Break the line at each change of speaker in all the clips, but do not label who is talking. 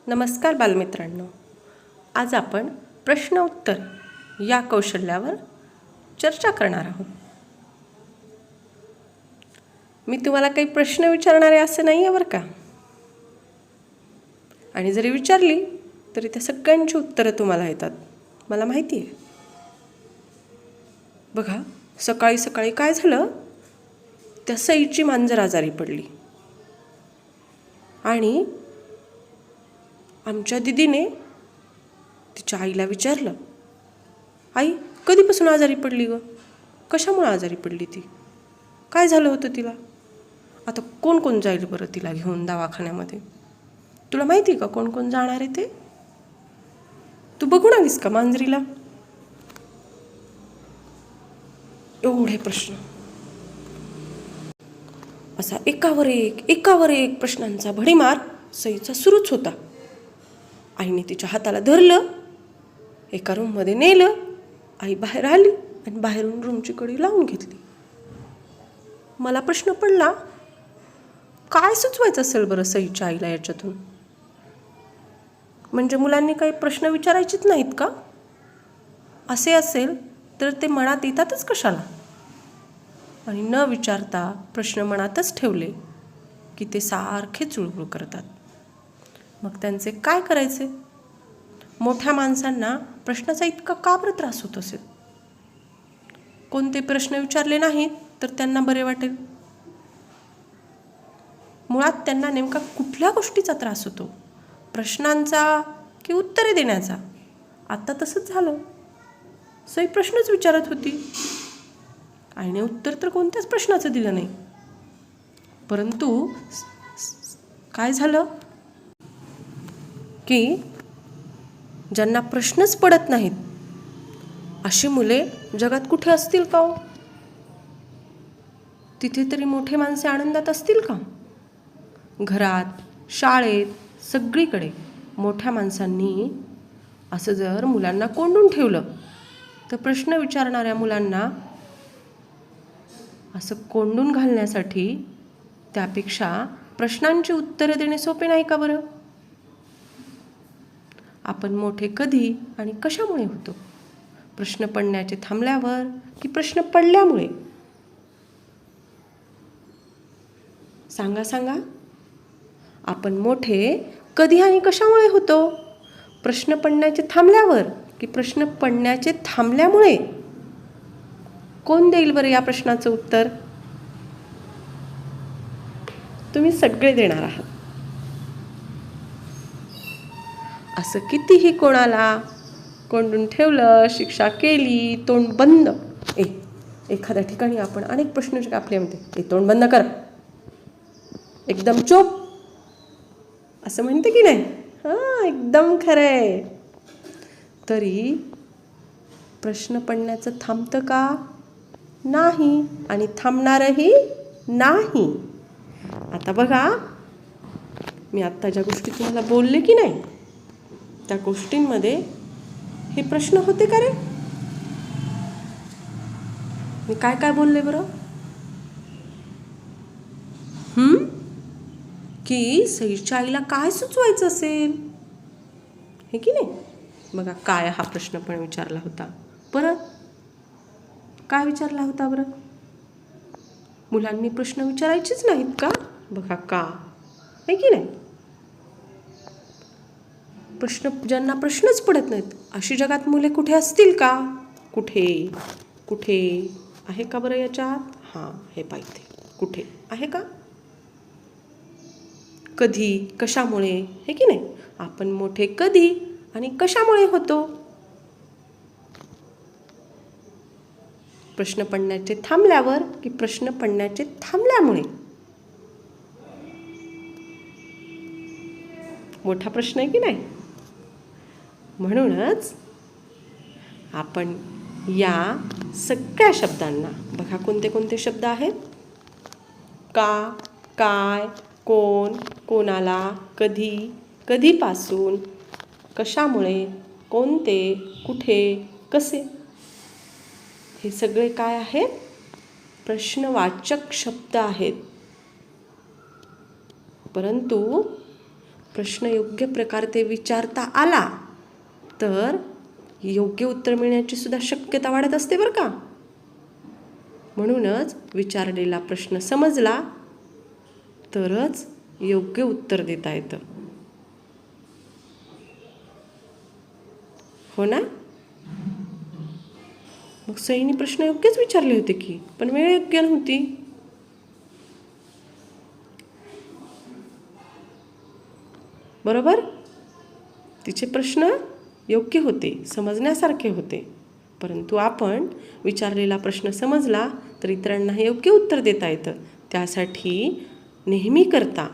नमस्कार बालमित्रांनो, आज आपण प्रश्न उत्तर या कौशल्यावर चर्चा करणार आहोत. मी तुम्हाला काही प्रश्न विचारणार आहे असं नाही आहे बरं का. आणि जरी विचारली तरी त्या सगळ्यांची उत्तरं तुम्हाला येतात, मला माहिती आहे. बघा, सकाळी सकाळी काय झालं, त्या सईची मांजर आजारी पडली आणि आमच्या दीदीने तिच्या आईला विचारलं, आई कधीपासून आजारी पडली ग, कशामुळे आजारी पडली ती, काय झालं होतं तिला, आता कोण कोण जाईल बरं तिला घेऊन दवाखान्यामध्ये, तुला माहिती का कोण कोण जाणार आहे ते, तू बघून आलीस का मांजरीला. एवढे प्रश्न, असा एकावर एक प्रश्नांचा भडीमार सईचा सुरूच होता. आईने तिच्या हाताला धरलं, एका रूममध्ये नेलं, आई बाहेर आली आणि बाहेरून रूमची कडी लावून घेतली. मला प्रश्न पडला, काय सुचवायचं असेल बरं सईच्या आईला याच्यातून. म्हणजे मुलांनी काही प्रश्न विचारायचेच नाहीत का, असे असेल तर ते मनात येतातच कशाला. आणि न विचारता प्रश्न मनातच ठेवले की ते सारखे चुळबुळ करतात. मग त्यांचे काय करायचे. मोठ्या माणसांना प्रश्नाचा इतका का बरं त्रास होत असेल. कोणते प्रश्न विचारले नाहीत तर त्यांना बरे वाटेल. मुळात त्यांना नेमका कुठल्या गोष्टीचा त्रास होतो, प्रश्नांचा की उत्तरे देण्याचा. आता तसंच झालं, सई प्रश्नच विचारत होती, आईने उत्तर तर कोणत्याच प्रश्नाचं दिलं नाही. परंतु काय झालं की ज्यांना प्रश्नच पडत नाहीत अशी मुले जगात कुठे असतील का हो. तिथे तरी मोठे माणसे आनंदात असतील का. घरात, शाळेत, सगळीकडे मोठ्या माणसांनी असं जर मुलांना कोंडून ठेवलं तर प्रश्न विचारणाऱ्या मुलांना असं कोंडून घालण्यासाठी त्यापेक्षा प्रश्नांची उत्तरं देणे सोपे नाही का बरं. आपण मोठे कधी आणि कशामुळे होतो, प्रश्न पडण्याचे थांबल्यावर की प्रश्न पडल्यामुळे. सांगा सांगा, आपण मोठे कधी आणि कशामुळे होतो, प्रश्न पडण्याचे थांबल्यावर की प्रश्न पडण्याचे थांबल्यामुळे. कोण देईल बरं या प्रश्नाचं उत्तर. तुम्ही सगळे देणार आहात. असं कितीही कोणाला कोंडून ठेवलं, शिक्षा केली, तोंड बंद. एखाद्या ठिकाणी आपण अनेक प्रश्न आपले म्हणते, तोंड बंद कर, एकदम चोप, असं म्हणते की नाही. हां, एकदम खरंय. तरी प्रश्न पडण्याचं थांबतं का, नाही, आणि थांबणारही नाही. आता बघा, मी आत्ता ज्या गोष्टी तुम्हाला बोलले की नाही, त्या गोष्टींमध्ये हे प्रश्न होते का रे. मी काय काय बोलले बरं. की सईच्या आईला काय सुचवायचं असेल, हे की नाही. बघा, काय हा प्रश्न पण विचारला होता. परत काय विचारला होता बरं. मुलांनी प्रश्न विचारायचेच नाहीत का. बघा का, हे की नाही. प्रश्न, ज्यांना प्रश्नच पडत नाहीत अशी जगात मुले कुठे असतील का. कुठे कुठे आहे का बरं याच्यात. हां, हे पाहिजे, कुठे आहे का. कधी, कशामुळे, हे की नाही. आपण मोठे कधी आणि कशामुळे होतो. प्रश्न पडण्याचे थांबल्यावर की प्रश्न पडण्याचे थांबल्यामुळे. मोठा प्रश्न आहे की नाही. म्हणूनच आपण या सगळ्या शब्दांना, बघा कोणते कोणते शब्द आहेत. का, काय, कोण, कोणाला, कधी, कधीपासून, कशामुळे, कोणते, कुठे, कसे, हे सगळे काय आहेत, प्रश्नवाचक शब्द आहेत. परंतु प्रश्न योग्य प्रकारे ते विचारता आला तर योग्य उत्तर मिळण्याची सुद्धा शक्यता वाढत असते बरं का. म्हणूनच विचारलेला प्रश्न समजला तरच योग्य उत्तर देता येतं. हो ना. मग सईने प्रश्न योग्यच विचारले होते की, पण वेळ योग्य नव्हती. बरोबर. तिचे प्रश्न योग्य होते, समजण्यासारखे होते, परंतु आपण विचारलेला प्रश्न समजला तर इतरांना हे योग्य उत्तर देता येतं. त्यासाठी नेहमी करता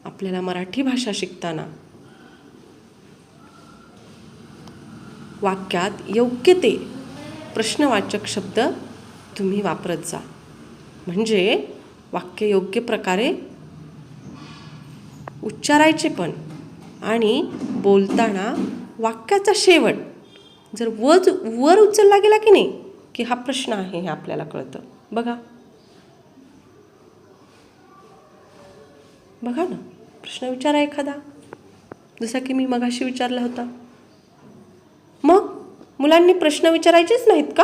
आपल्याला मराठी भाषा शिकताना वाक्यात योग्य ते प्रश्नवाचक शब्द तुम्ही वापरत जा. म्हणजे वाक्य योग्य प्रकारे उच्चारायचे पण, आणि बोलताना वाक्याचा शेवट जर वर उचलला गेला की नाही की हा प्रश्न आहे हे आपल्याला कळतं. बघा ना, प्रश्न विचारा एखादा, जसा की मी मगाशी विचारला होता. मग मुलांनी प्रश्न विचारायचेच नाहीत का?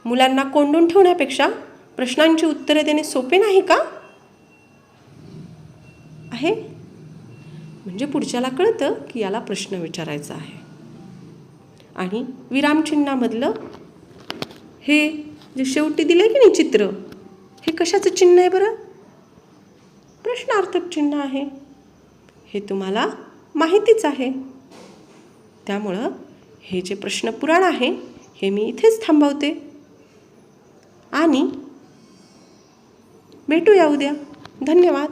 मुलांना कोंडून ठेवण्यापेक्षा प्रश्नांची उत्तरे देणे सोपे नाही का? आहे. म्हणजे पुढच्याला कळतं की याला प्रश्न विचारायचा आहे. आणि विरामचिन्हामधलं हे जे शेवटी दिले की नाही चित्र, हे कशाचं चिन्ह आहे बरं? प्रश्नार्थक चिन्ह आहे. हे तुम्हाला माहितीच आहे. त्यामुळं हे जे प्रश्नपुराण आहे हे मी इथेच थांबवते आणि भेटूया उद्या. धन्यवाद.